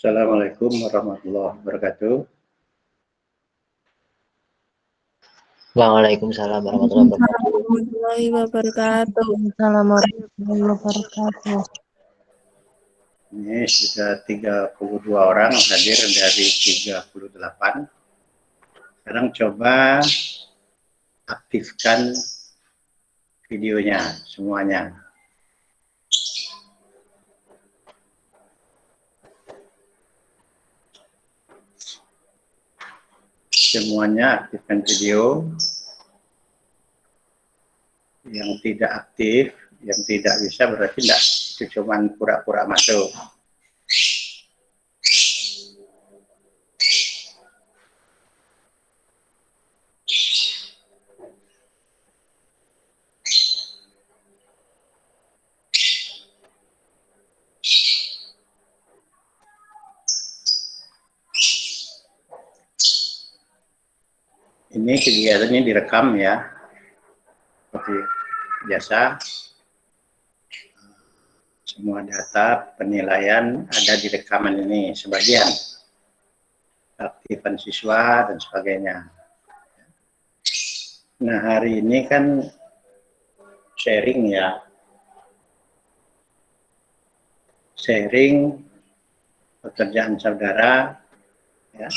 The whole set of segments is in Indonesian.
Assalamualaikum warahmatullahi wabarakatuh. Waalaikumsalam warahmatullahi wabarakatuh. Warahmatullahi wabarakatuh. Assalamualaikum warahmatullahi wabarakatuh. Ini sudah 32 orang hadir dari 38. Sekarang coba aktifkan videonya semuanya. Semuanya aktifkan video. Yang tidak aktif, yang tidak bisa berarti tidak, itu cuma pura-pura masuk. Ini kegiatannya direkam ya, seperti biasa. Semua data penilaian ada di rekaman ini, sebagian aktifan siswa dan sebagainya. Nah, hari ini kan sharing ya, sharing pekerjaan saudara ya,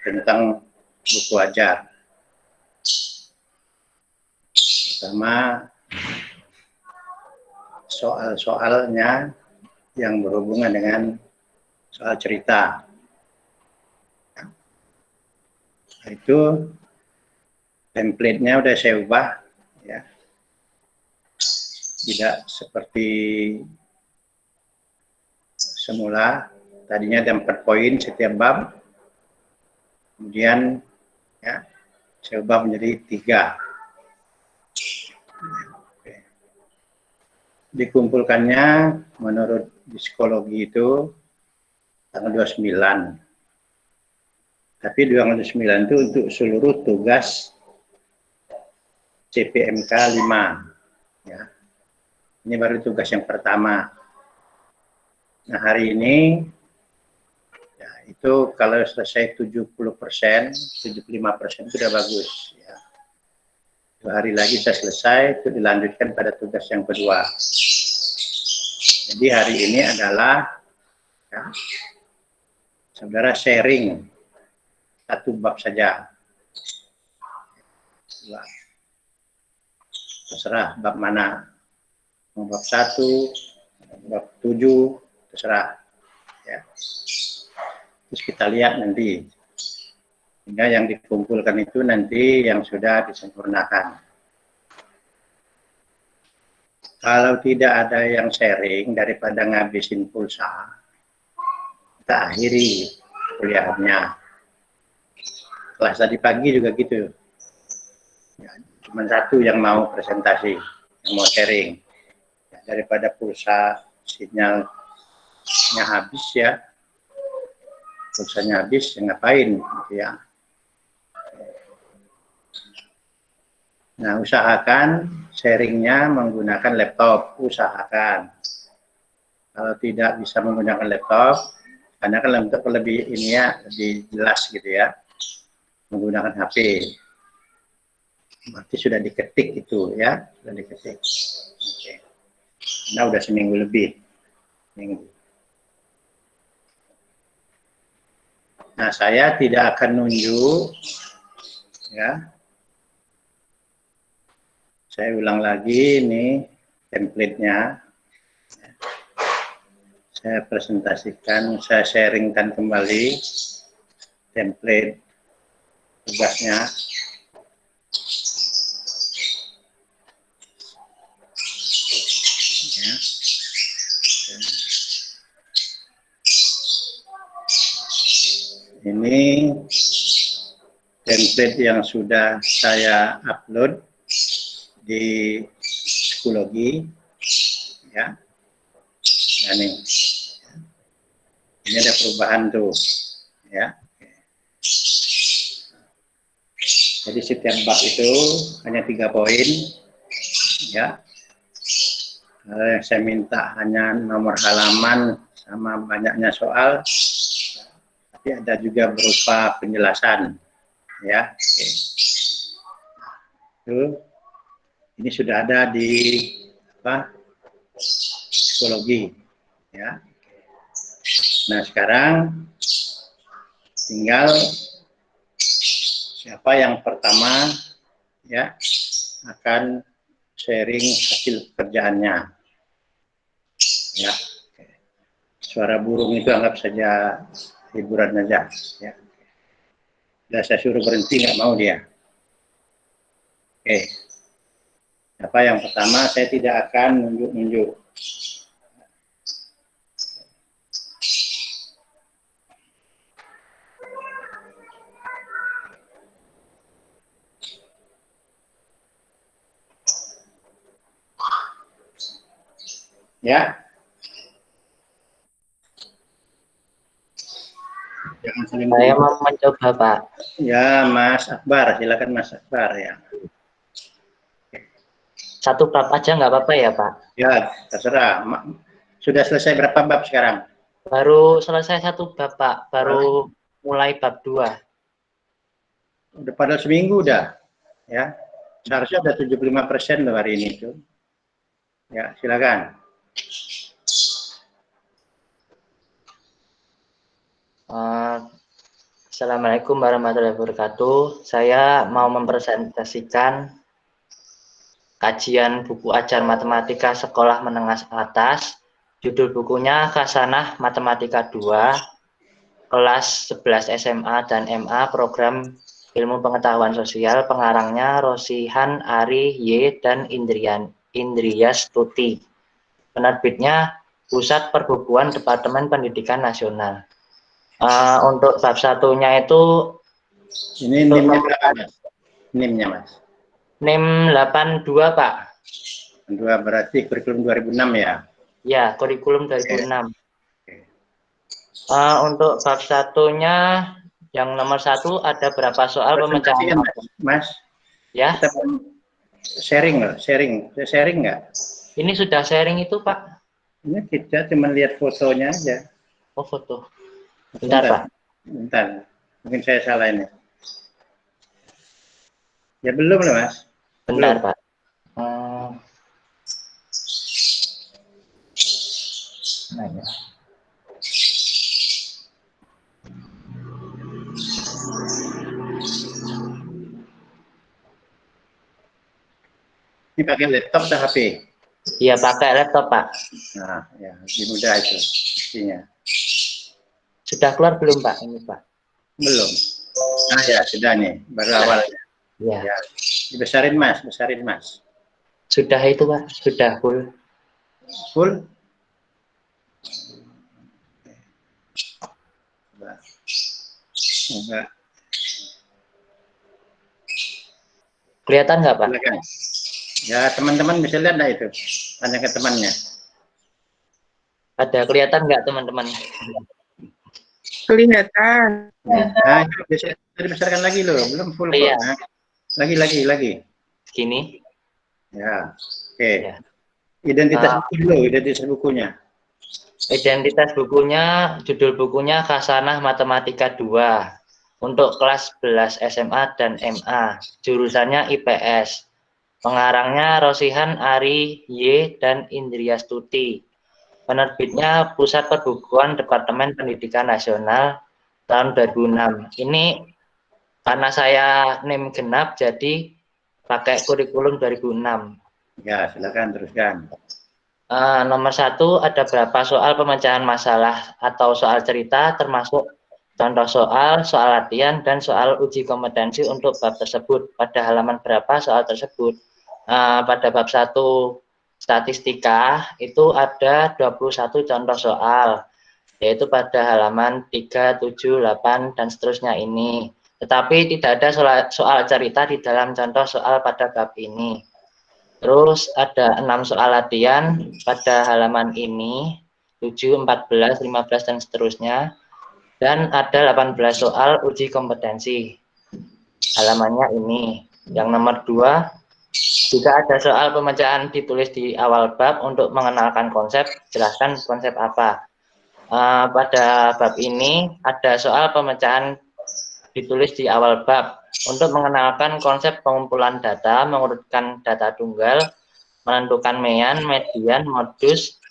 tentang buku ajar. Pertama, soal-soalnya yang berhubungan dengan soal cerita. Itu template-nya udah saya ubah ya. Tidak seperti semula, tadinya ada 4 poin setiap bab. Kemudian ya, saya ubah menjadi 3. Dikumpulkannya menurut psikologi itu tanggal 29. Tapi 29 itu untuk seluruh tugas CPMK 5. Ya. Ini baru tugas yang pertama. Nah, hari ini ya, itu kalau selesai 70%, 75% sudah bagus. Ya. 2 hari lagi saya selesai, itu dilanjutkan pada tugas yang kedua. Jadi hari ini adalah ya, saudara sharing 1 bab saja. Terserah bab mana. Bab 1, bab 7, terserah. Ya. Terus kita lihat nanti. Sehingga yang dikumpulkan itu nanti yang sudah disempurnakan. Kalau tidak ada yang sharing daripada ngabisin pulsa, kita akhiri kuliahnya. Kelas tadi pagi juga gitu. Ya, cuma 1 yang mau presentasi, yang mau sharing. Ya, daripada pulsa sinyalnya habis ya, pulsanya habis, ya ngapain gitu ya. Nah, usahakan sharingnya menggunakan laptop, usahakan. Kalau tidak bisa menggunakan laptop, karena kan laptop lebih ini ya, lebih jelas gitu ya, menggunakan HP. Berarti sudah diketik itu ya, sudah diketik. Oke. Nah, udah seminggu lebih. Minggu. Nah, saya tidak akan nunjuk ya. Saya ulang lagi ini template-nya. Saya presentasikan, saya sharingkan kembali template tugasnya. Ya. Ini template yang sudah saya upload di psikologi ya. Nah, ini ada perubahan tuh ya. Jadi setiap bab itu hanya 3 poin ya. Yang saya minta hanya nomor halaman sama banyaknya soal, tapi ada juga berupa penjelasan, ya. Oke. Itu, ini sudah ada di apa, psikologi, ya. Nah sekarang tinggal siapa yang pertama, ya, akan sharing hasil kerjaannya, ya. Suara burung itu anggap saja hiburan saja, ya. Sudah saya suruh berhenti, nggak mau dia. Oke, siapa yang pertama? Saya tidak akan nunjuk-nunjuk. Ya, jangan saling Saya mau mencoba, Pak. ya, Mas Akbar, silakan Mas Akbar, ya. Satu bab aja nggak apa-apa ya, Pak? Ya, terserah. Sudah selesai berapa bab sekarang? Baru selesai satu bab, Pak. Baru mulai bab 2. Udah pada seminggu udah, ya. Seharusnya udah 75% loh hari ini tuh. Ya, silakan. Assalamualaikum warahmatullahi wabarakatuh. Saya mau mempresentasikan kajian buku ajar matematika sekolah menengah atas. Judul bukunya Khasanah Matematika 2, kelas 11 SMA dan MA, program ilmu pengetahuan sosial. Pengarangnya Rosihan Ari Y dan Indrias Tuti. Penerbitnya Pusat Perbukuan Departemen Pendidikan Nasional. Untuk bab satunya itu Ini NIM-nya berapa, Mas? NIM-nya, Mas? NIM 82, Pak. 2 berarti kurikulum 2006 ya? Ya, kurikulum 2006. Oke. Untuk bab satunya yang nomor 1 ada berapa soal pemecahan? Mas, Ya. kita sharing loh, sharing nggak? Ini sudah sharing itu, Pak. Ini kita cuma lihat fotonya aja. Oh, foto. Bentar, Pak. Bentar, mungkin saya salah ini. Ya belum lah, Mas. Bentar, Belum. Pak. Nah, ya. Ini pakai laptop atau HP? Iya, pakai laptop, Pak. Nah, ya, lebih mudah itu isinya. Sudah keluar belum, Pak? Ini, Pak. Belum. Nah, ya, sudah nih, baru awal. Ya. Ya. Besarin, Mas, besarin, Mas. Sudah itu, Pak. Sudah full. Full? Enggak. Kelihatan nggak, Pak? Silakan. Ya, teman-teman bisa lihat nggak itu? Tanya ke temannya. Ada kelihatan nggak, teman-teman? Kelihatan. Nah, bisa dibesarkan lagi loh, belum full kok. Iya. Nah, lagi. Gini. Ya, oke. Ya. Identitas buku dulu, identitas bukunya. Identitas bukunya, judul bukunya Khasanah Matematika 2 untuk kelas 11 SMA dan MA, jurusannya IPS. Pengarangnya Rosihan Ari Y dan Indrias Tuti. Penerbitnya Pusat Perbukuan Departemen Pendidikan Nasional tahun 2006. Ini karena saya NIM genap jadi pakai kurikulum 2006. Ya, silakan teruskan. Nomor 1, ada berapa soal pemecahan masalah atau soal cerita, termasuk contoh soal, soal latihan, dan soal uji kompetensi untuk bab tersebut. Pada halaman berapa soal tersebut? Pada bab 1 statistika itu ada 21 contoh soal, yaitu pada halaman 3, 7, 8, dan seterusnya ini. Tetapi tidak ada soal cerita di dalam contoh soal pada bab ini. Terus ada 6 soal latihan pada halaman ini, 7, 14, 15, dan seterusnya. Dan ada 18 soal uji kompetensi. Halamannya ini. Yang nomor 2, juga ada soal pemecahan ditulis di awal bab untuk mengenalkan konsep, jelaskan konsep apa. Pada bab ini ada soal pemecahan ditulis di awal bab untuk mengenalkan konsep pengumpulan data, mengurutkan data tunggal, menentukan mean, median, modus,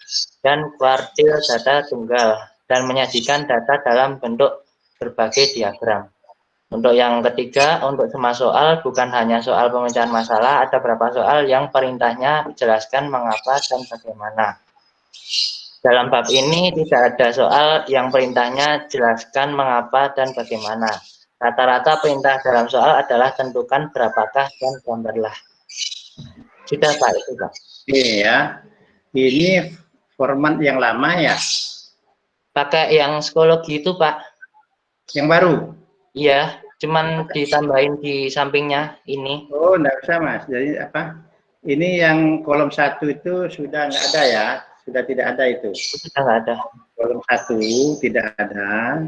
dan kuartil data tunggal, dan menyajikan data dalam bentuk berbagai diagram. Untuk yang ketiga, untuk semua soal, bukan hanya soal pemecahan masalah, ada beberapa soal yang perintahnya jelaskan mengapa dan bagaimana. Dalam bab ini tidak ada soal yang perintahnya jelaskan mengapa dan bagaimana. Rata-rata perintah dalam soal adalah tentukan berapakah dan gambarlah. Sudah Pak, itu Pak. Iya, ini format yang lama ya, Pakai yang psikologi itu Pak. yang baru. Iya, cuman ditambahin di sampingnya ini. Oh, enggak usah Mas. Jadi apa? Ini yang kolom 1 itu sudah nggak ada ya, sudah tidak ada itu. Sudah nggak ada. Kolom 1 tidak ada,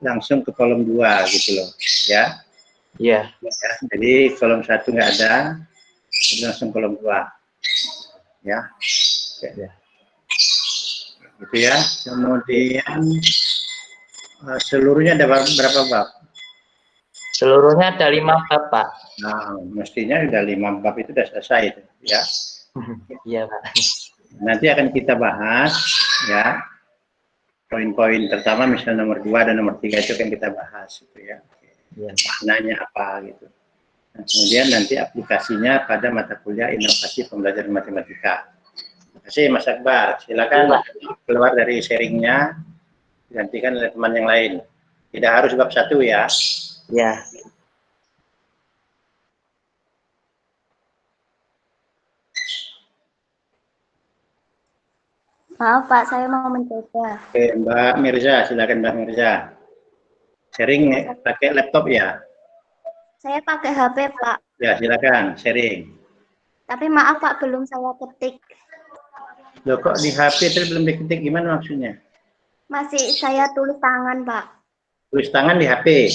langsung ke kolom 2 gitu loh, ya. Iya. Ya, jadi kolom 1 nggak ada, langsung kolom 2. Ya. Ya. Gitu ya. Kemudian seluruhnya ada berapa bab? Seluruhnya ada 5 bab, Pak. Nah, mestinya sudah 5 bab itu sudah selesai itu, ya. Iya, Pak. Nanti akan kita bahas, ya. Poin-poin pertama misalnya nomor 2 dan nomor 3 itu akan kita bahas, gitu ya. Iya. Maknanya apa gitu. Nah, kemudian nanti aplikasinya pada mata kuliah inovasi pembelajaran matematika. Terima kasih Mas Akbar. Silakan keluar dari sharingnya, digantikan oleh teman yang lain. Tidak harus bab 1 ya. Ya. Maaf Pak, saya mau mencoba. Oke, Mbak Mirza, silakan Mbak Mirza. Sharing pakai laptop ya? Saya pakai HP Pak. Ya, silakan sharing. Tapi maaf Pak, belum saya ketik. Loh, kok di HP itu belum diketik, gimana maksudnya? Masih saya tulis tangan Pak. Tulis tangan di HP?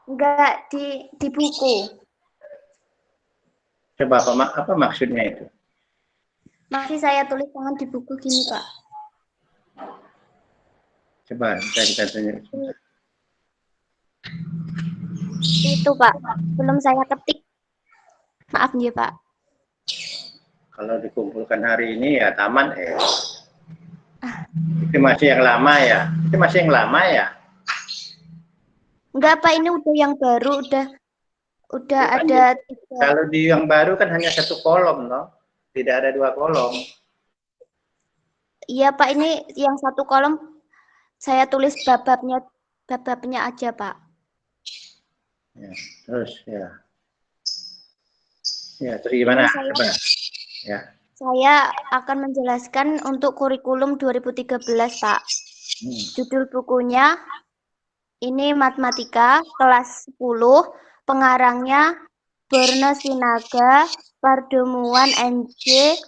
Enggak, di buku. Coba apa maksudnya itu? Masih saya tulis tangan di buku gini Pak. Coba kita tanya. Itu Pak, belum saya ketik. Maaf ya Pak. Kalau dikumpulkan hari ini ya taman itu masih yang lama ya? Itu masih yang lama ya? Enggak Pak, ini udah yang baru, udah ada 3. Kalau di yang baru kan hanya 1 kolom loh, tidak ada 2 kolom. Iya Pak, ini yang 1 kolom saya tulis bab-babnya aja Pak. Ya, terus ya. Ya, terus gimana? Coba. Ya. Saya akan menjelaskan untuk kurikulum 2013 Pak. Judul bukunya ini Matematika kelas 10, pengarangnya Borno Sinaga, Pardomuan NJ,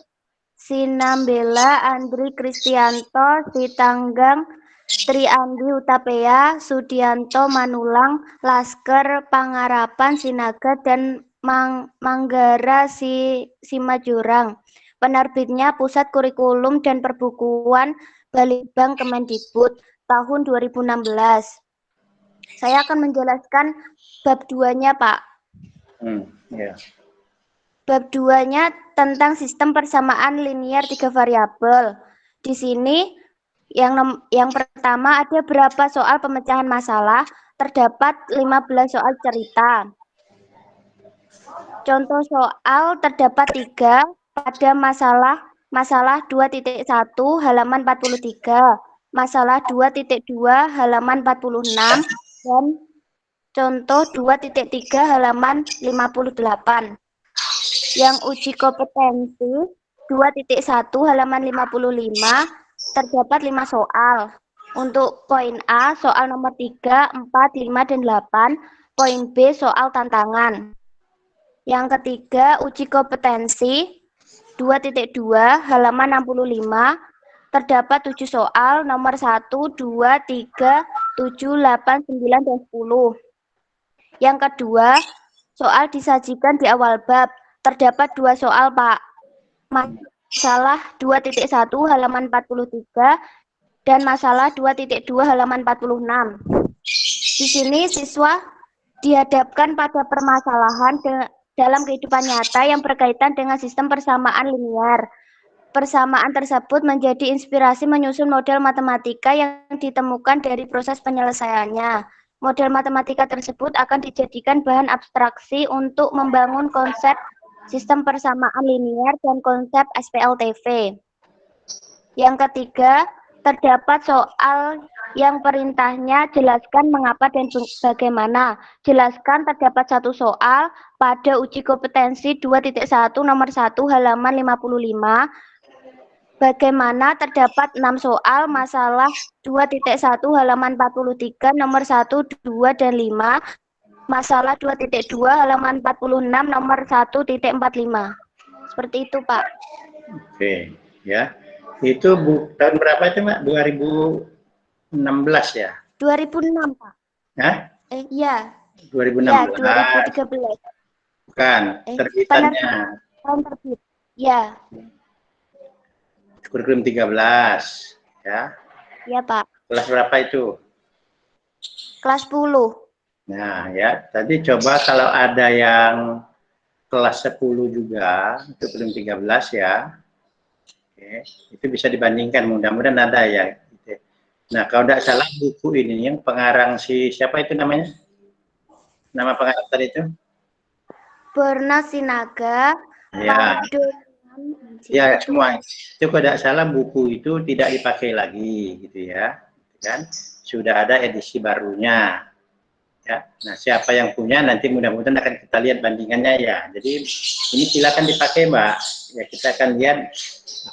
Sinambela, Andri Kristianto, Sitanggang, Triandi Utapea, Sudianto Manulang, Lasker Pangarapan Sinaga, dan Manggara Simajurang. Penerbitnya Pusat Kurikulum dan Perbukuan Balitbang Kemendikbud tahun 2016. Saya akan menjelaskan bab 2-nya, Pak. Ya. Bab 2-nya tentang sistem persamaan linier 3 variabel. Di sini yang pertama ada berapa soal pemecahan masalah, terdapat 15 soal cerita. Contoh soal terdapat 3 pada masalah 2.1 halaman 43, masalah 2.2 halaman 46, dan contoh 2.3 halaman 58. Yang uji kompetensi 2.1 halaman 55 terdapat 5 soal. Untuk poin A, soal nomor 3, 4, 5, dan 8. Poin B, soal tantangan. Yang ketiga, uji kompetensi 2.2 halaman 65 terdapat 7 soal, nomor 1, 2, 3, 7, 8, 9, dan 10. Yang kedua, soal disajikan di awal bab. Terdapat 2 soal, Pak. Masalah 2.1 halaman 43 dan masalah 2.2 halaman 46. Di sini siswa dihadapkan pada permasalahan dalam kehidupan nyata yang berkaitan dengan sistem persamaan linear. Persamaan tersebut menjadi inspirasi menyusun model matematika yang ditemukan dari proses penyelesaiannya. Model matematika tersebut akan dijadikan bahan abstraksi untuk membangun konsep sistem persamaan linear dan konsep SPLTV. Yang ketiga, terdapat soal yang perintahnya jelaskan mengapa dan bagaimana. Jelaskan terdapat satu soal pada uji kompetensi 2.1 nomor 1 halaman 55. Bagaimana terdapat 6 soal masalah 2.1 halaman 43 nomor 1, 2, dan 5. Masalah 2.2 halaman 46 nomor 1.45. Seperti itu, Pak. Oke, ya. Itu tahun berapa itu, Mbak? 2016 ya? 2006, Pak. Hah? Iya. 2016. Ya, 2013. Bukan, terbitannya. Tahun terbit. Ya. Kurikulum 13, ya. Ya, Pak. Kelas berapa itu? Kelas 10. Nah, ya, tadi coba kalau ada yang kelas 10 juga, itu kurikulum 13 ya. Oke, itu bisa dibandingkan, mudah-mudahan ada ya. Nah, kalau tidak salah buku ini yang pengarang siapa itu namanya? Nama pengarang tadi itu? Borna Sinaga. Ya. Ya, Itu, semua. Itu kalau tidak salah buku itu tidak dipakai lagi, gitu ya. Kan? Sudah ada edisi barunya. Ya. Nah, siapa yang punya nanti mudah-mudahan akan kita lihat bandingannya ya. Jadi ini silakan dipakai, Mbak. Ya, kita akan lihat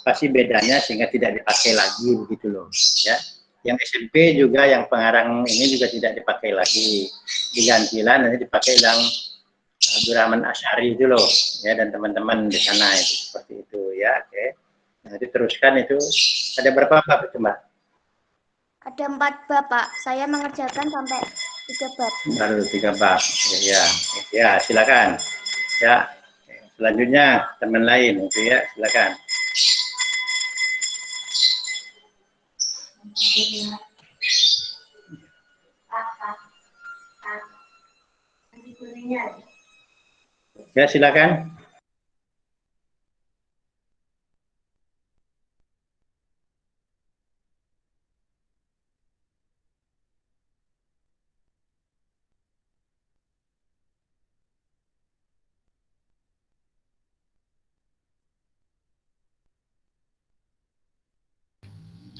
apa sih bedanya sehingga tidak dipakai lagi begitu loh, ya. Yang SMP juga yang pengarang ini juga tidak dipakai lagi. Digantilah nanti dipakai yang Abdurrahman Asy'ari itu loh, ya, dan teman-teman di sana itu seperti itu ya. Oke. Nah, diteruskan itu ada berapa bab itu, Mbak? Ada 4 bab, Pak. Saya mengerjakan sampai 3 bab. Baru 3 bab. Ya, ya, silakan. Ya. Selanjutnya teman lain itu ya, silakan. Ya, silakan.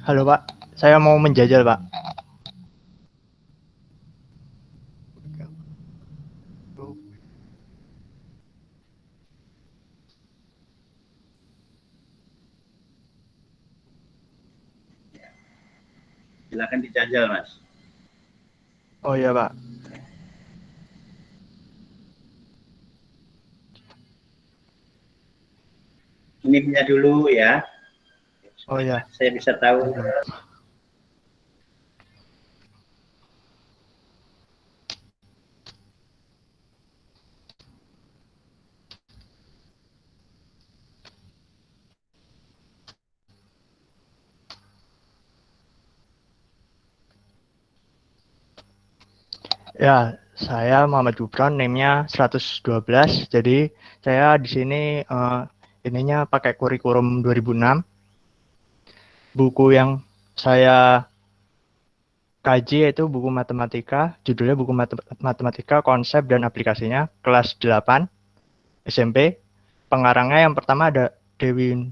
Halo Pak, saya mau menjajal Pak. Silakan dijajal, Mas. Oh iya Pak. NIM-nya dulu ya. Oh iya. Saya bisa tahu. Ya, saya Muhammad Gufron, NIM-nya 112. Jadi saya di sini ininya pakai kurikulum 2006. Buku yang saya kaji yaitu buku matematika, judulnya buku matematika, konsep dan aplikasinya, kelas 8 SMP. Pengarangnya yang pertama ada Dewi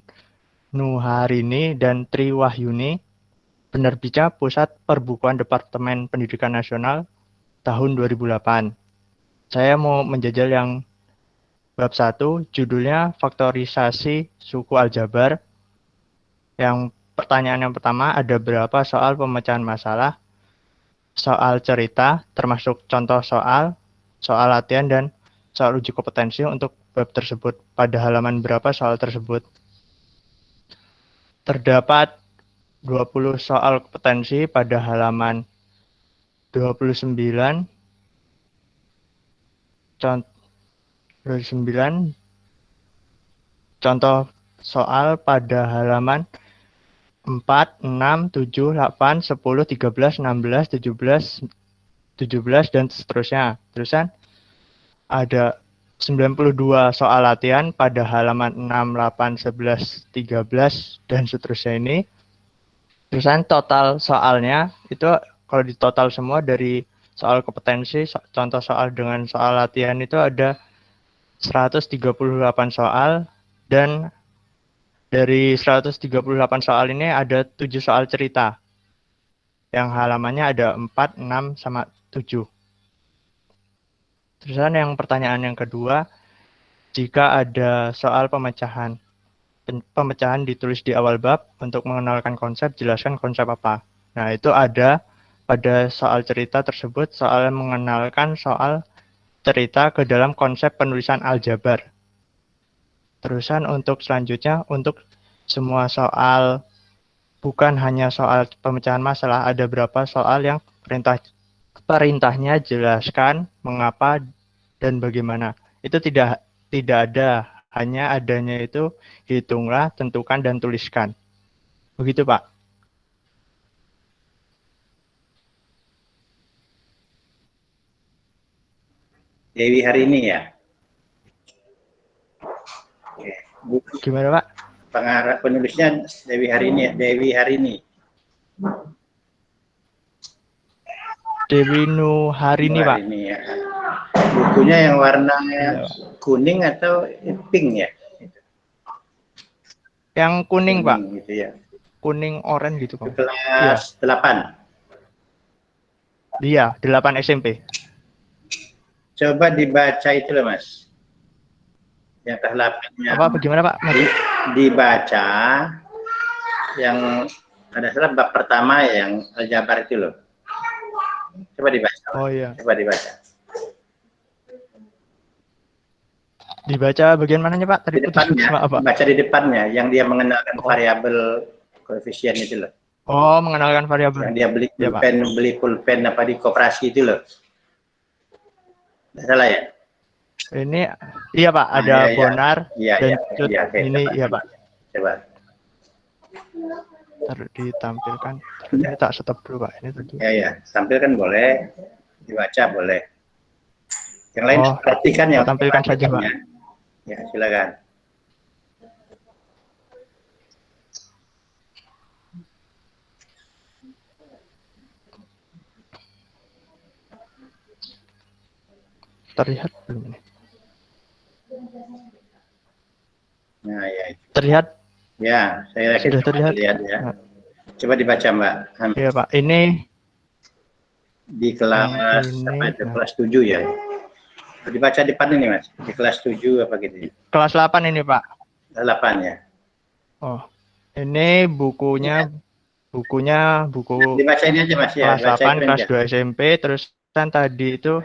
Nuharini dan Tri Wahyuni. Penerbitnya Pusat Perbukuan Departemen Pendidikan Nasional tahun 2008. Saya mau menjajal yang bab 1, judulnya faktorisasi suku aljabar. Yang pertanyaan yang pertama, ada berapa soal pemecahan masalah, soal cerita, termasuk contoh soal, soal latihan, dan soal uji kompetensi untuk bab tersebut. Pada halaman berapa soal tersebut? Terdapat 20 soal kompetensi pada halaman 29, contoh soal pada halaman 4, 6, 7, 8, 10, 13, 16, 17, 17 dan seterusnya. Terusan ada 92 soal latihan pada halaman 6, 8, 11, 13 dan seterusnya ini. Terusan total soalnya itu kalau ditotal semua dari soal kompetensi, contoh soal dengan soal latihan itu ada 138 soal, dan dari 138 soal ini ada 7 soal cerita yang halamannya ada 4, 6, sama 7. Terusan yang pertanyaan yang kedua, jika ada soal pemecahan ditulis di awal bab untuk mengenalkan konsep, jelaskan konsep apa. Nah, itu ada pada soal cerita tersebut, soal mengenalkan soal cerita ke dalam konsep penulisan aljabar. Terusan untuk selanjutnya, untuk semua soal, bukan hanya soal pemecahan masalah, ada berapa soal yang perintahnya jelaskan mengapa dan bagaimana. Itu tidak ada, hanya adanya itu hitunglah, tentukan, dan tuliskan. Begitu, Pak. Dewi hari ini ya. Oke. Buku Gimana, Pak? pengarah penulisnya Dewi hari ini ya. Dewi hari ini. Dewi Nuharini, Pak. Hari ini ya. Bukunya yang warna Iya, kuning atau pink ya? Yang kuning, Pak. Gitu ya. Kuning oranye gitu, Pak. Kelas 8. Iya, 8 SMP. Coba dibaca itu loh, Mas. Yang ke-8-nya. Apa bagaimana, Pak? Dibaca yang ada salah bab pertama yang aljabar itu loh. Coba dibaca. Oh iya. Coba dibaca. Dibaca bagian mananya, Pak? Tadi Di putus depannya, sama apa? baca di depannya yang dia mengenalkan variabel koefisien itu loh. Oh, mengenalkan variabel. Yang dia beli Ya, Pak. beli pulpen apa di koperasi itu loh. Nggak salah ya? Ini iya, Pak, ada iya, iya. Bonar Iya, dan iya, Cut iya, oke, ini coba, iya, coba. Pak. Coba. Harus ditampilkan. Ini tak stop dulu, Pak. Ini tadi. Ya, ya. Tampilkan boleh, dibaca boleh. Yang lain Oh, perhatikan yang tampilkan saja, Pak. Ya, silakan. Terlihat belum ini? Nah, ya. Terlihat? Ya, saya yakin Sudah terlihat. ya. Nah. Coba dibaca, Mbak. Iya, Pak. Ini Di kelas ini, apa itu? nah. Kelas 7 ya. Dibaca di depan ini, Mas. Di kelas 7 apa gitu ya? kelas 8 ini, Pak. 8 ya. Oh. Ini buku Dibaca ini aja, Mas ya. kelas Baca 8, itu kelas aja. 2 SMP, terus kan tadi itu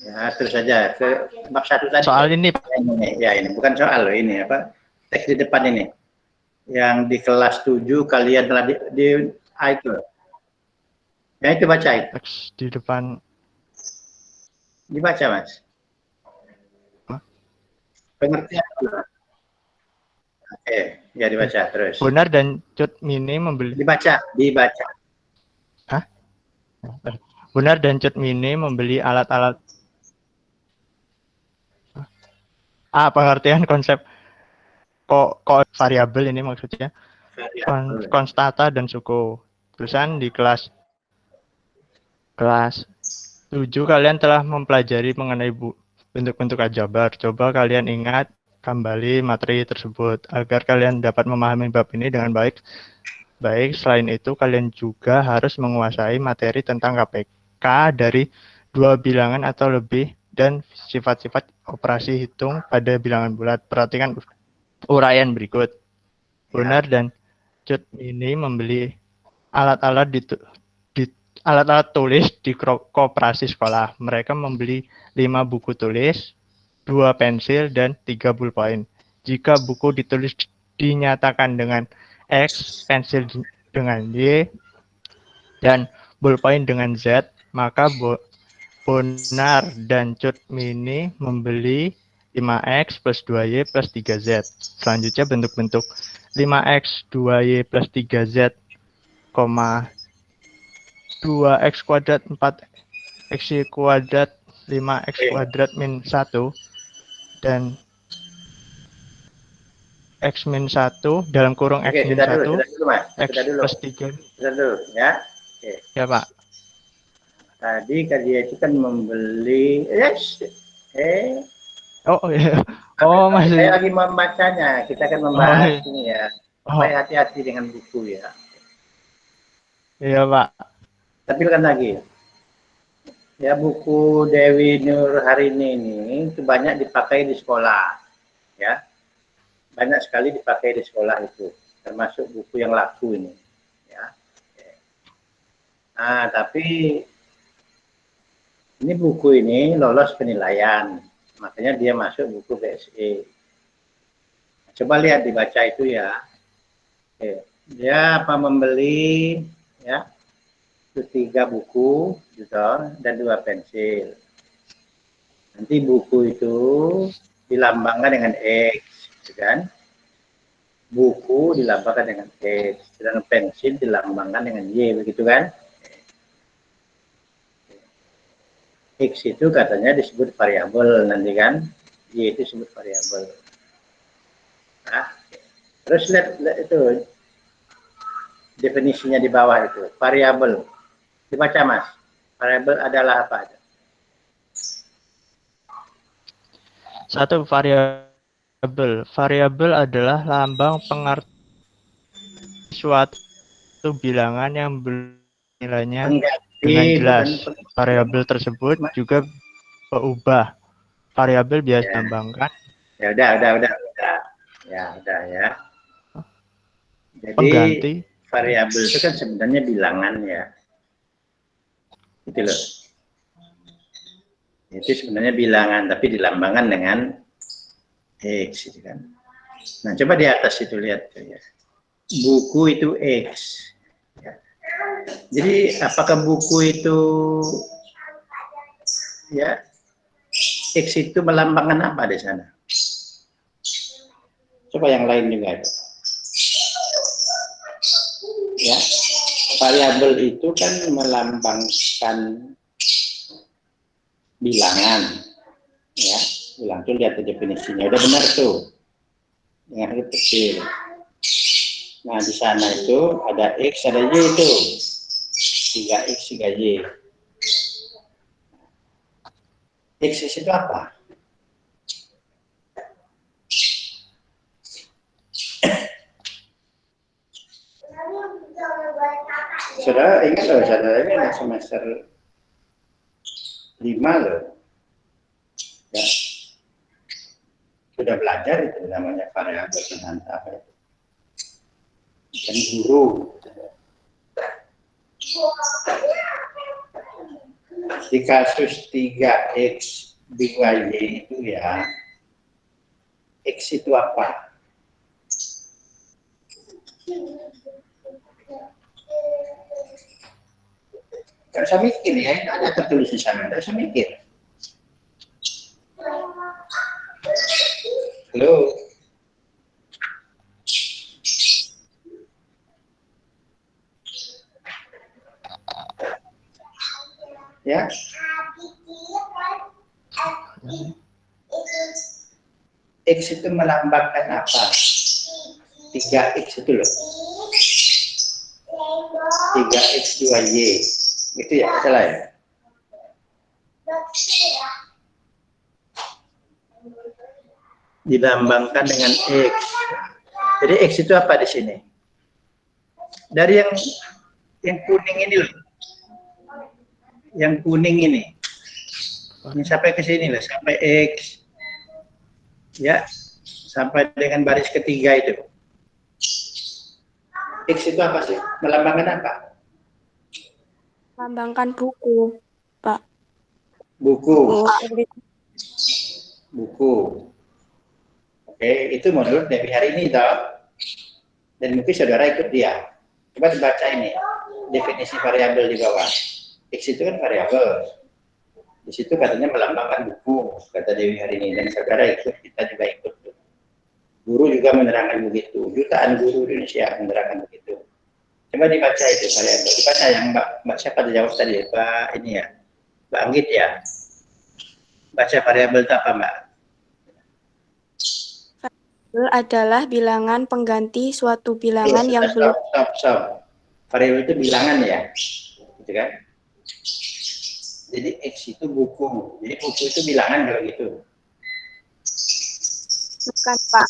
Ya, terus saja ke bab 1 tadi. soal ini, Pak. Ini, ya ini bukan soal loh, ini apa? Teks di depan ini. Yang di kelas 7 kalian telah di itu. Ya itu baca itu. Teks di depan. Dibaca, Mas. Hah? Pengertian. Oke, ya dibaca terus. Bonar dan Cut Mini membeli. Dibaca. Bonar dan Cut Mini membeli alat-alat. Pengertian konsep kok variabel ini maksudnya. Konstata dan suku. Terusan di kelas 7 kalian telah mempelajari mengenai bentuk-bentuk aljabar. Coba kalian ingat kembali materi tersebut agar kalian dapat memahami bab ini dengan baik. Selain itu kalian juga harus menguasai materi tentang KPK dari 2 bilangan atau lebih dan sifat-sifat operasi hitung pada bilangan bulat. Perhatikan uraian berikut. Bonar dan Cut ini membeli alat-alat alat-alat tulis di koperasi sekolah. Mereka membeli 5 buku tulis, 2 pensil, dan 3 pulpen. Jika buku ditulis dinyatakan dengan X, pensil dengan Y, dan pulpen dengan Z, maka Bonar dan Cut Mini membeli 5x plus 2y plus 3z. Selanjutnya bentuk-bentuk 5x 2y plus 3z, 2x kuadrat 4x kuadrat 5x kuadrat min 1 dan x min 1 dalam kurung x min 1 Mas. x Sudah dulu. plus 3. Sudah dulu, ya. Oke. Ya Pak. Tadi kan dia itu kan membeli, Oh iya. Oh saya masih. lagi membacanya. Kita akan membahas ini ya. Supaya hati-hati dengan buku ya. Iya Pak. Tampilkan lagi. Ya, buku Dewi Nurharini ini itu banyak dipakai di sekolah. Ya. Banyak sekali dipakai di sekolah itu. Termasuk buku yang laku ini. Ya. Nah, tapi ini buku ini lolos penilaian. Makanya dia masuk buku BSE. Coba lihat dibaca itu ya. Oke. Dia membeli ya 3 buku gitu, dan 2 pensil. Nanti buku itu dilambangkan dengan X, gitu kan? Buku dilambangkan dengan X, dan pensil dilambangkan dengan Y, begitu kan? X itu katanya disebut variabel nanti kan, Y itu disebut variabel. Nah, terus lihat itu definisinya di bawah itu, variabel. Dibaca Mas, variabel adalah apa? Satu, variabel. Variabel adalah lambang pengertian suatu bilangan yang nilainya dengan jelas. Variabel tersebut juga berubah. Variabel biasa dilambangkan. Ya udah. Ya udah ya. Jadi Pengganti. Variabel itu kan sebenarnya bilangan ya. Gitu loh. Itu sebenarnya bilangan tapi dilambangkan dengan X gitu kan. Nah, coba di atas itu lihat tuh ya. Buku itu X. Ya. Jadi apakah buku itu ya X itu melambangkan apa di sana? Coba yang lain juga itu. Ya. Variabel itu kan melambangkan bilangan, ya. Bilang tuh lihat definisinya, udah benar tuh, dengan huruf kecil. Nah di sana itu ada X, ada Y itu, 3X, 3Y. X itu apa? Saudara ingat loh, saudara ini anak semester 5 loh. Ya. Sudah belajar itu namanya variabel dan apa itu. Dan guru. Di kasus 3X 2Y itu ya, X itu apa? Gak usah mikir ya, ada tertulis di sana, gak usah mikir. Halo. Ya. X itu melambangkan apa? 3X itu loh. 3X 2Y. Gitu ya, salah ya? Dilambangkan dengan X. Jadi X itu apa di sini? Dari yang kuning ini loh. Yang kuning ini. Ini sampai ke sini loh, sampai X. Ya, sampai dengan baris ketiga itu. X itu apa sih? Melambangkan apa? Lambangkan buku, Pak. Buku. Buku. Oke, itu menurut Dewi hari ini toh. Dan mungkin saudara ikut dia. Coba dibaca ini definisi variabel di bawah. X itu kan variabel. Di situ katanya melambangkan buku, kata Dewi hari ini, dan saudara ikut, kita juga ikut. Guru juga menerangkan begitu, jutaan guru di Indonesia menerangkan begitu. Coba dibaca itu variabel. Dibaca yang Mbak siapa jawab tadi? Mbak ini ya, Mbak Anggit ya. Baca variabel itu apa, Mbak? Variabel adalah bilangan pengganti suatu bilangan yang belum. Stop. Variabel itu bilangan ya, gitu kan? Jadi X itu buku. Jadi buku itu bilangan kalau gitu. Bukan, Pak.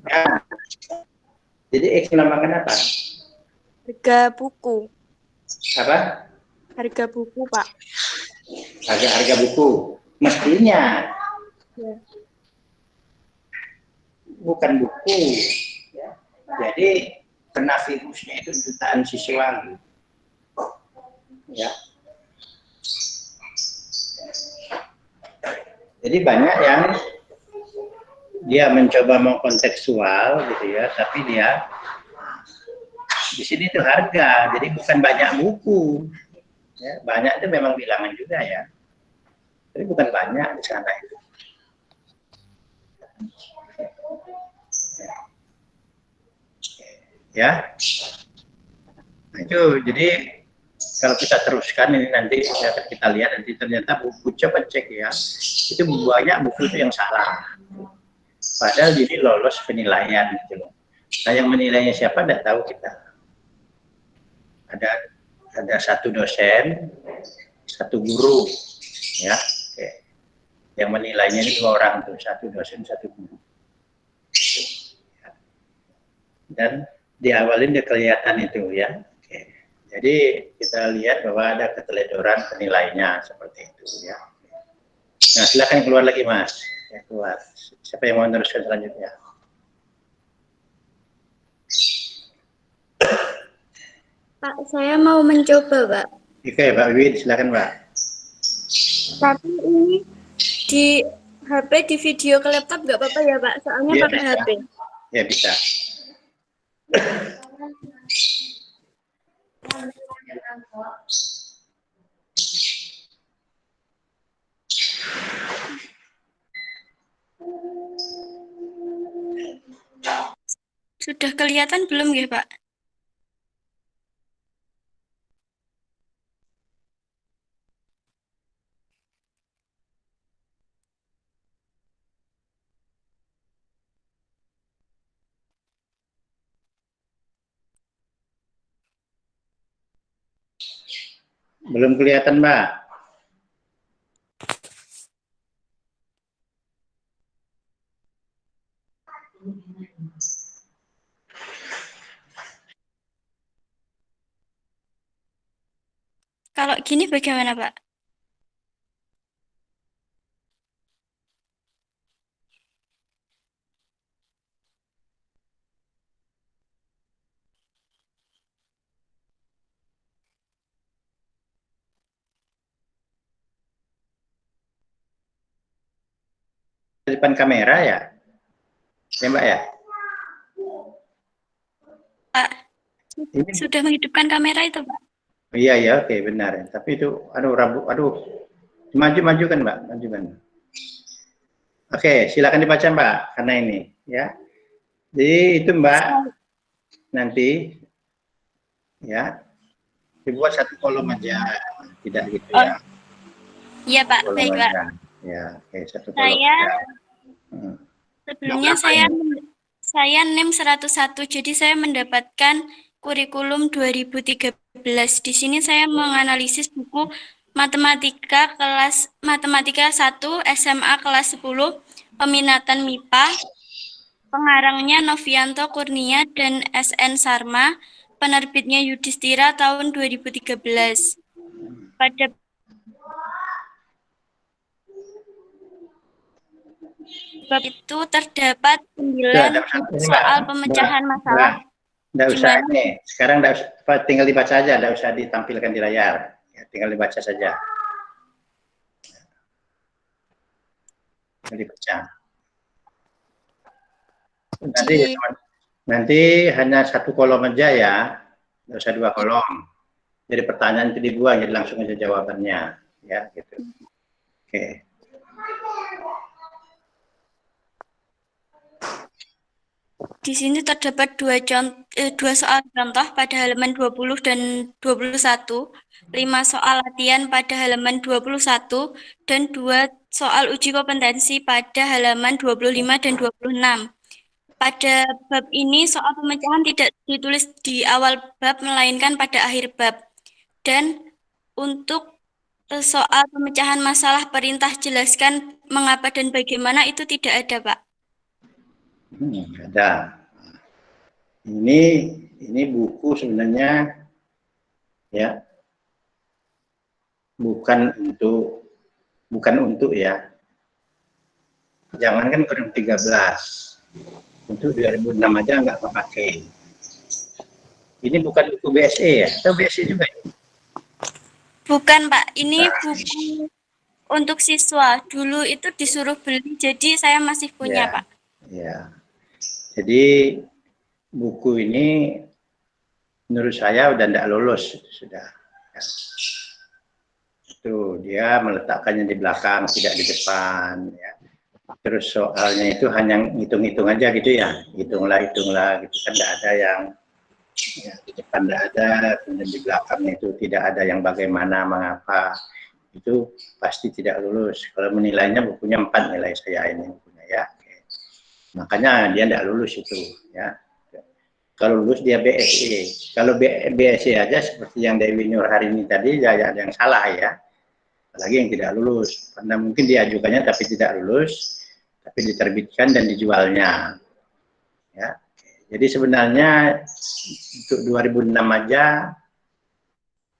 Ya. Jadi X melambangkan apa? Harga buku. Apa? Harga buku, Pak. Harga buku. Mestinya. Ya. Bukan buku. Ya. Jadi kena virusnya itu jutaan siswa. Ya. Jadi banyak yang dia mencoba mengkontekstual gitu ya, tapi dia di sini itu harga, jadi bukan banyak buku. Ya, banyak itu memang bilangan juga ya, tapi bukan banyak di sana itu. Ya, nah, itu jadi kalau kita teruskan ini nanti kita lihat nanti ternyata buku coba cek ya, itu banyak buku itu yang salah. Padahal jadi lolos penilaian gitu loh. Nah yang menilainya siapa tidak tahu kita. Ada satu dosen, satu guru, ya. Oke. Yang menilainya ini 2 orang tuh, satu dosen, satu guru. Dan di awalin dia kelihatan itu ya. Oke. Jadi kita lihat bahwa ada keteledoran penilainya seperti itu ya. Nah silakan keluar lagi Mas. Ya, keluar. Siapa yang mau meneruskan selanjutnya? Pak, saya mau mencoba, Pak. Oke, Mbak Wiwin, silakan Mbak. Tapi ini di HP, di video ke laptop nggak apa-apa ya, Pak? Soalnya Ya, pakai bisa. HP. Ya, bisa. Sudah kelihatan belum ya, Pak? Belum kelihatan, Mbak. Kalau gini bagaimana, Pak? Di depan kamera ya? Ya, Mbak ya? Pak, Ini sudah menghidupkan kamera itu, Pak? iya ya, oke benar. Tapi itu maju kan Mbak, maju kan. Oke, silakan dibaca Mbak, karena ini ya. Jadi itu Mbak nanti ya dibuat satu kolom aja, tidak gitu ya. Iya, Pak. Kolom Baik, Pak. aja. Ya, oke satu kolom. Saya aja. sebelumnya saya NIM 101, jadi saya mendapatkan kurikulum 2013. Di sini saya menganalisis buku Matematika 1 SMA kelas 10, peminatan MIPA, pengarangnya Novianto Kurnia dan SN Sarma, penerbitnya Yudhistira tahun 2013. Pada bab itu terdapat 9 soal pemecahan masalah. Tidak usah Gimana? ini. Sekarang tinggal dibaca aja, tidak usah ditampilkan di layar. Ya, tinggal dibaca saja. Dibaca. Nanti hanya satu kolom aja ya, tidak usah 2 kolom. Jadi pertanyaan itu dibuang, jadi langsung aja jawabannya, ya gitu. Oke. Di sini terdapat dua soal contoh pada halaman 20 dan 21, 5 soal latihan pada halaman 21, dan 2 soal uji kompetensi pada halaman 25 dan 26. Pada bab ini, soal pemecahan tidak ditulis di awal bab, melainkan pada akhir bab. Dan untuk soal pemecahan masalah perintah jelaskan mengapa dan bagaimana itu tidak ada, Pak. Ada. Ini buku sebenarnya ya bukan untuk ya. Jangankan kurikulum 13. Untuk 2006 aja nggak pakai. Ini bukan buku BSE ya? Atau BSE juga? Bukan, Pak. Ini buku untuk siswa. Dulu itu disuruh beli, jadi saya masih punya, Ya, Pak. ya. Jadi buku ini menurut saya udah tidak lulus sudah. Ya. Itu dia meletakkannya di belakang, tidak di depan. Ya. Terus soalnya itu hanya hitung-hitung aja gitu ya, hitunglah gitu kan, tidak ada yang ya, di depan tidak ada, kemudian di belakang itu tidak ada yang bagaimana, mengapa, itu pasti tidak lulus. Kalau menilainya bukunya 4 nilai saya ini bukunya ya, makanya dia tidak lulus itu ya. Kalau lulus dia BSE, kalau BSE aja seperti yang Dewi Nur hari ini tadi ya ada yang salah ya, apalagi yang tidak lulus, karena mungkin diajukannya tapi tidak lulus, tapi diterbitkan dan dijualnya ya. Jadi sebenarnya untuk 2006 aja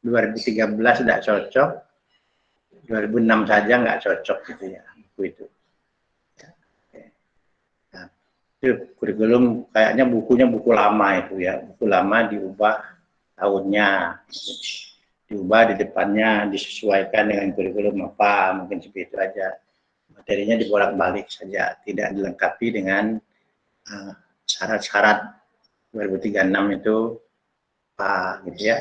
2013 tidak cocok, 2006 saja nggak cocok gitu ya buku itu. Nah, itu kurikulum kayaknya bukunya buku lama itu ya, buku lama diubah tahunnya, diubah di depannya disesuaikan dengan kurikulum apa, mungkin seperti itu aja. Materinya dibolak-balik saja, tidak dilengkapi dengan syarat-syarat 2036 itu apa gitu ya.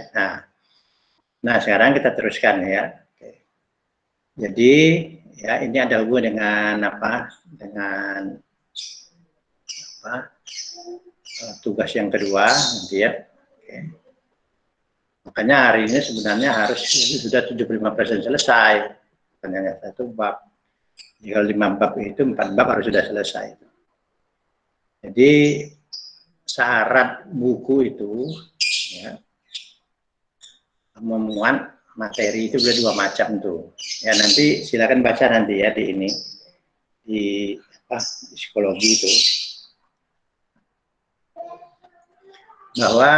Nah sekarang kita teruskan ya. Oke. Jadi ya ini ada hubungan dengan apa? Dengan apa? Tugas yang kedua nanti ya. Oke. Makanya hari ini sebenarnya harus sudah 75% selesai. Bukan hanya 1 bab. Jika 5 bab itu 4 bab harus sudah selesai. Jadi syarat buku itu ya, memuat materi itu ada 2 macam tuh. Ya nanti silakan baca nanti ya di ini di di psikologi itu. Bahwa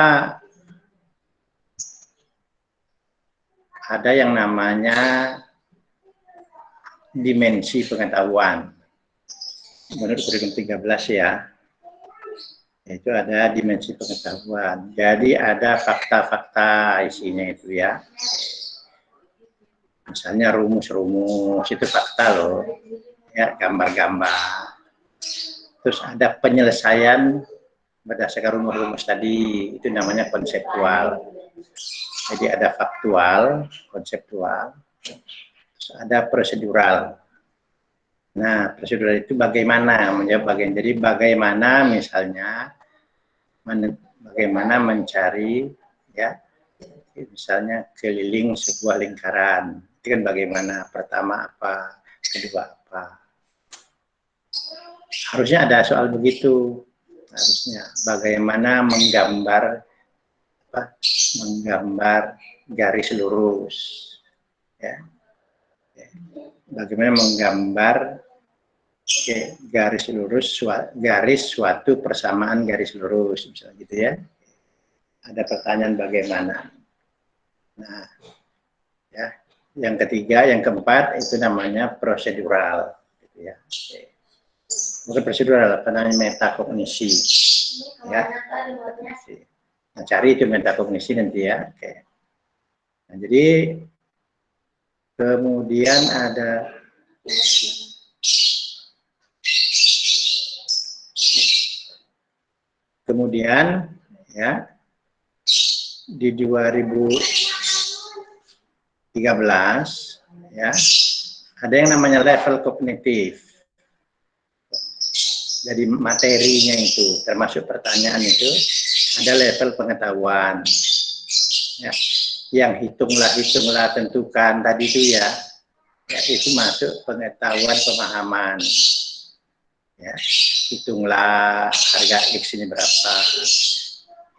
ada yang namanya dimensi pengetahuan. Menurut kurikulum 13 ya. Itu ada dimensi pengetahuan. Jadi ada fakta-fakta isinya itu ya. Misalnya rumus-rumus itu fakta loh. Ya, gambar-gambar. Terus ada penyelesaian berdasarkan rumus-rumus tadi, itu namanya konseptual. Jadi ada faktual, konseptual, terus ada prosedural. Nah, prosedural itu bagaimana menjawab bagian. Jadi bagaimana misalnya bagaimana mencari ya misalnya keliling sebuah lingkaran. Itu kan bagaimana, pertama apa, kedua apa. Harusnya ada soal begitu. Harusnya bagaimana menggambar garis lurus ya. Bagaimana menggambar garis lurus, garis suatu persamaan garis lurus misalnya gitu ya. Ada pertanyaan bagaimana. Nah, ya, yang ketiga, yang keempat itu namanya prosedural gitu ya. Bukan prosedural, apa namanya, metakognisi ya. Nah, cari itu metakognisi nanti ya. Oke. Nah, jadi kemudian ada ya di 2013 ya ada yang namanya level kognitif. Jadi materinya itu, termasuk pertanyaan itu, ada level pengetahuan. Ya, yang hitunglah, tentukan tadi itu ya, itu masuk pengetahuan pemahaman. Ya, hitunglah harga X ini berapa,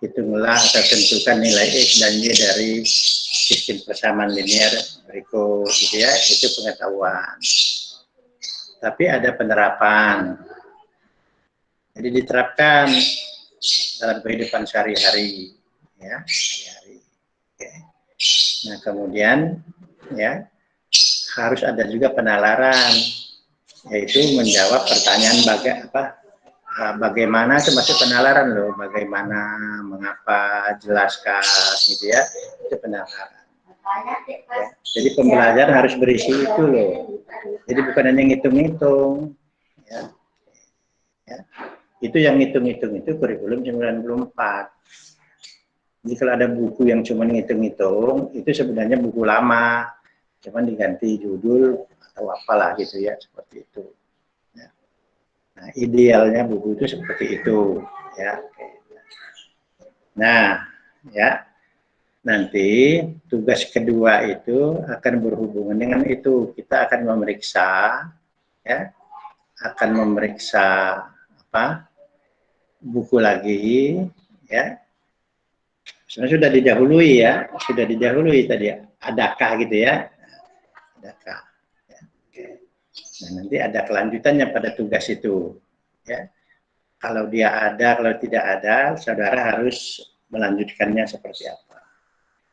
hitunglah atau tentukan nilai X dan Y dari sistem persamaan linear berikut, gitu ya, itu pengetahuan. Tapi ada penerapan. Jadi diterapkan dalam kehidupan sehari-hari, ya, sehari-hari. Oke. Nah kemudian, ya, harus ada juga penalaran, yaitu menjawab pertanyaan bagaimana itu masuk penalaran loh, bagaimana, mengapa, jelaskan, gitu ya, itu penalaran. Ya. Jadi pembelajaran harus berisi itu loh. Jadi bukan hanya ngitung-ngitung, ya. Ya. Itu yang ngitung-ngitung itu kurikulum 94. Jadi kalau ada buku yang cuma ngitung-ngitung, itu sebenarnya buku lama, cuman diganti judul atau apalah gitu ya, seperti itu. Ya. Nah, idealnya buku itu seperti itu, ya. Nah, ya. Nanti tugas kedua itu akan berhubungan dengan itu. Kita akan memeriksa, ya, akan memeriksa apa? Buku lagi, ya. Sebenarnya sudah didahului tadi ya. Adakah gitu ya? Adakah? Ya. Oke. Nah, nanti ada kelanjutannya pada tugas itu, ya. Kalau dia ada, kalau tidak ada, saudara harus melanjutkannya seperti apa.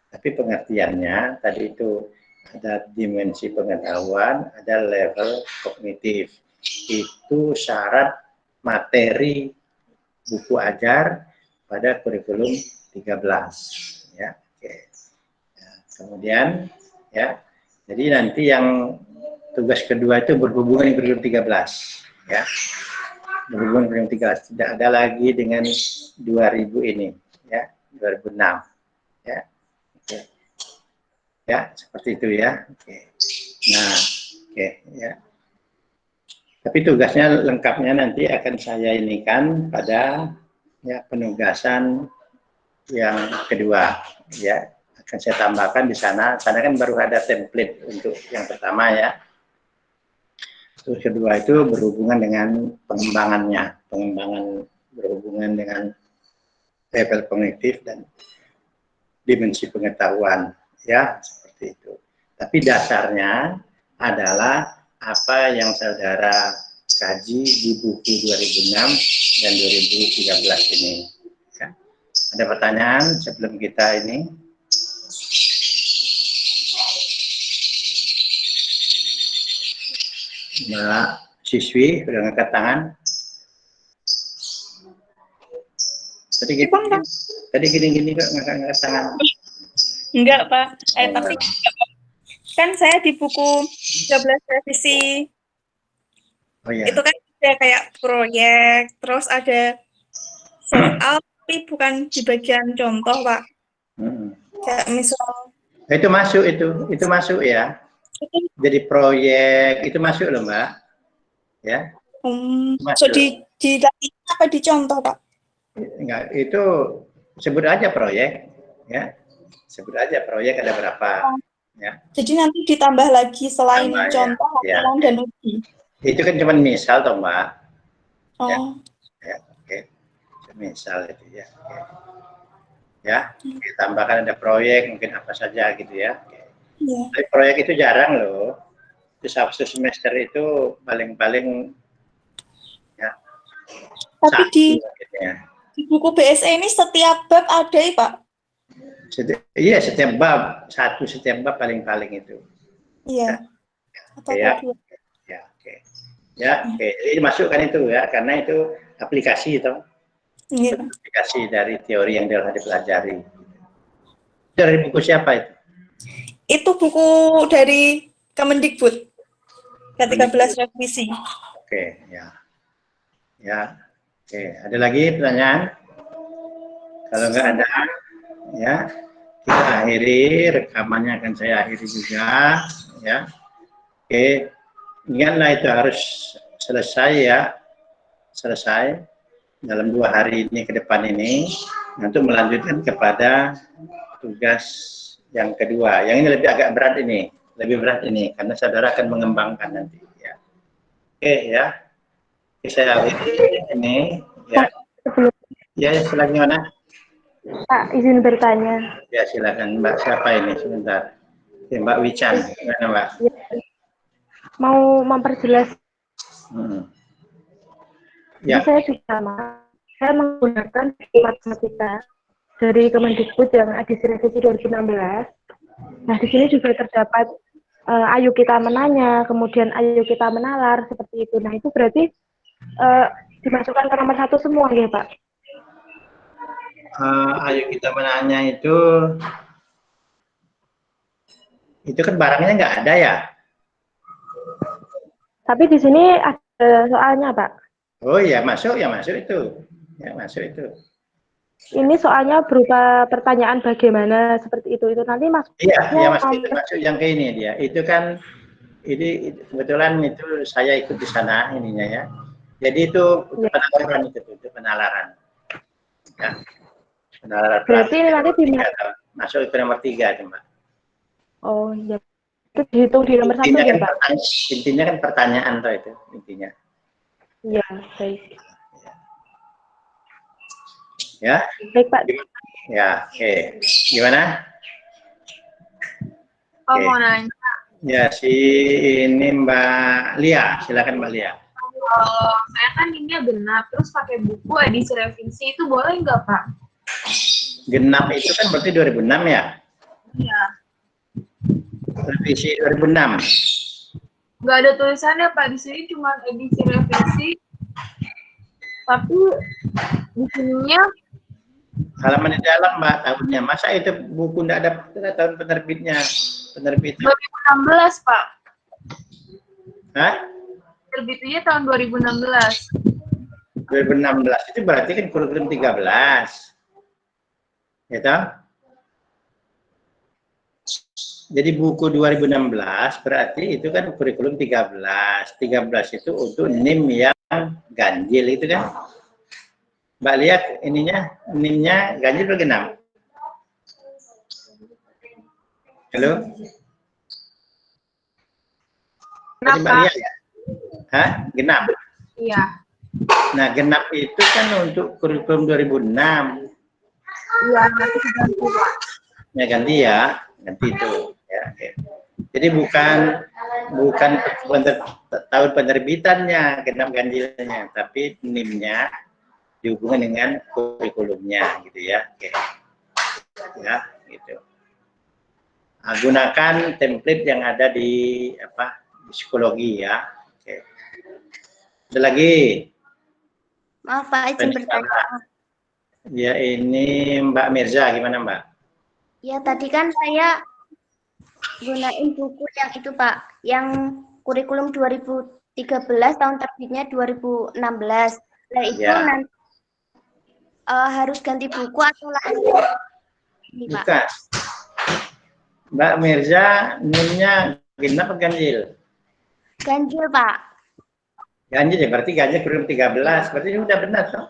Tapi pengertiannya tadi itu ada dimensi pengetahuan, ada level kognitif. Itu syarat materi buku ajar pada kurikulum 13, ya. Oke. Nah, kemudian, ya, jadi nanti yang tugas kedua itu berhubungan dengan kurikulum 13, ya, berhubungan dengan kurikulum 13, tidak ada lagi dengan 2000 ini, ya, 2006, ya. Oke. Ya, seperti itu ya. Oke. Nah, oke, ya. Tapi tugasnya lengkapnya nanti akan saya inikan pada, ya, penugasan yang kedua, ya, akan saya tambahkan di sana. Sana kan baru ada template untuk yang pertama ya. Terus kedua itu berhubungan dengan pengembangannya, pengembangan berhubungan dengan level kognitif dan dimensi pengetahuan, ya, seperti itu. Tapi dasarnya adalah apa yang saudara kaji di buku 2006 dan 2013 ini. Ya. Ada pertanyaan sebelum kita ini? Mbak siswi sudah ngangkat tangan. Tadi gini kok ngangkat tangan. Enggak, Pak. Tapi kan saya di buku 13 revisi. Oh, iya. Itu kan ada kayak proyek, terus ada soal, tapi bukan di bagian contoh, Pak. Kayak misal. Itu masuk ya. Jadi proyek itu masuk loh, Mbak. Ya. So di apa di contoh, Pak? Enggak, itu sebut aja proyek, ya. Sebut aja proyek ada berapa, ya. Jadi nanti ditambah lagi selain contoh, ya. Dan uji. Itu kan cuma misal toh, Mbak. Oh. Ya, oke. Misal itu ya. Oke. Ya, ditambahkan ada proyek mungkin apa saja gitu ya. Oke. Ya. Tapi proyek itu jarang loh. Itu satu semester itu paling-paling ya. Tapi di buku BSE ini setiap bab ada ya, Pak? Iya, setiap bab paling-paling itu. Iya. Ya. Ya, oke. Ya, oke. Jadi masukkan itu ya, karena itu aplikasi itu. Iya. Aplikasi dari teori yang telah dipelajari. Dari buku siapa itu? Itu buku dari Kemendikbud. Ke-13 revisi. Oke, ya. Ya. Oke, ada lagi pertanyaan? Kalau nggak ada, ya, kita akhiri, rekamannya akan saya akhiri juga, ya. Oke, ingatlah itu harus selesai ya, selesai dalam 2 hari ini ke depan ini untuk melanjutkan kepada tugas yang kedua. Yang ini lebih agak berat ini, lebih berat ini karena saudara akan mengembangkan nanti ya. Oke ya. Saya ini ya. Ya, silakan gimana? Pak, izin bertanya. Ya, silakan Mbak. Siapa ini sebentar? Ya, Mbak Wican. Gimana, Mbak? Ya. Mau memperjelas. Ya. Saya juga sama. Saya menggunakan matematika dari Kemendikbud yang edisi revisi 2016. Nah, di sini juga terdapat ayo kita menanya, kemudian ayo kita menalar, seperti itu. Nah, itu berarti dimasukkan ke nomor 1 semua ya, Pak? Ayo kita menanya itu kan barangnya nggak ada ya? Tapi di sini ada soalnya, Pak. Oh ya, masuk itu. Ya, masuk itu. Ini soalnya berupa pertanyaan bagaimana seperti itu nanti masuk. Iya, masuk itu masuk yang ke ini dia. Itu kan ini kebetulan itu saya ikut di sana ininya ya. Jadi itu penalaran itu penalaran. Ya. Penalaran. Berarti ini nanti masuk ke nomor 3 Mbak. Oh ya. Itu dihitung di nomor 1 ya, Pak? Intinya kan pertanyaan toh itu intinya. Iya, baik. Ya. Baik, Pak. Ya, oke. Gimana? Oh, mau nanya. Ya, si ini Mbak Lia. Silakan Mbak Lia. Kalau saya kan ini genap, terus pakai buku edisi revisi itu boleh nggak, Pak? Genap itu kan berarti 2006 ya? Iya. Revisi 2006. Nggak ada tulisannya, Pak. Di sini cuma edisi revisi. Tapi di sininya halaman di dalam Mbak tahunnya. Masa itu buku tidak ada tahun penerbitnya? Penerbit 2016, Pak. Hah? Terbitnya tahun 2016. 2016 itu berarti kan kurikulum 13. Ya toh? Jadi buku 2016 berarti itu kan kurikulum 13. 13 itu untuk NIM yang ganjil itu kan. Mbak lihat ininya, NIM-nya ganjil atau genap? Halo? Jadi Mbak lihat ya? Hah? Genap? Iya. Nah, genap itu kan untuk kurikulum 2006. Iya, nanti ganti, Pak. Ya ganti ya, ganti itu. Ya, okay. Jadi bukan tahun penerbitannya genap ganjilnya, tapi NIM-nya dihubungkan dengan kurikulumnya, gitu ya. Oke. Ya, gitu. Nah, gunakan template yang ada di di psikologi ya. Oke. Ada lagi? Maaf Pak, izin bertanya. Ya ini Mbak Mirza, gimana Mbak? Ya tadi kan saya gunain buku yang itu Pak, yang kurikulum 2013 tahun terbitnya 2016. Nah itu ya. nanti harus ganti buku atau langsung ini Pak? Bukan. Mbak Mirza, NIM-nya genap atau ganjil? Ganjil Pak. Ganjil ya, berarti ganjil kurikulum 13, berarti ini udah benar toh?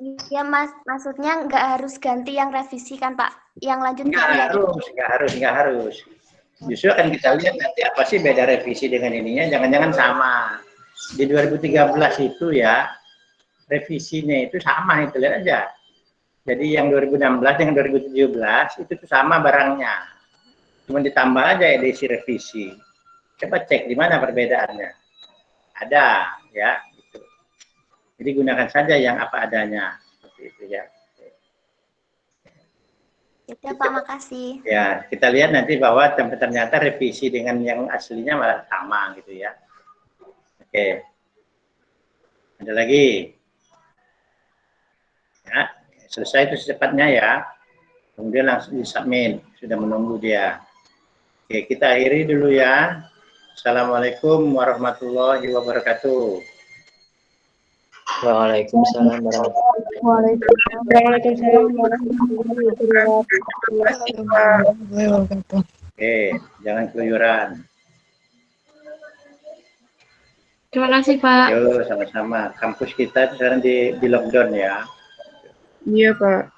Iya Mas, maksudnya nggak harus ganti yang revisi kan Pak? Yang lanjut nggak harus. Justru akan kita lihat nanti apa sih beda revisi dengan ininya, jangan-jangan sama. Di 2013 itu ya, revisinya itu sama, itu lihat aja. Jadi yang 2016 dengan 2017 itu tuh sama barangnya. Cuma ditambah aja edisi revisi. Coba cek di mana perbedaannya. Ada ya. Jadi gunakan saja yang apa adanya, seperti itu ya. Ya Pak, makasih. Ya, kita lihat nanti bahwa ternyata revisi dengan yang aslinya malah sama gitu ya. Oke. Ada lagi? Ya, selesai itu secepatnya ya. Kemudian langsung disubmit, sudah menunggu dia. Oke, kita akhiri dulu ya. Assalamualaikum warahmatullahi wabarakatuh. Waalaikumsalam warahmatullahi Waalaikumsalam. Oke, jangan keluyuran. Terima kasih, Pak. Yo, sama-sama. Kampus kita sekarang di lockdown ya. Iya, Pak.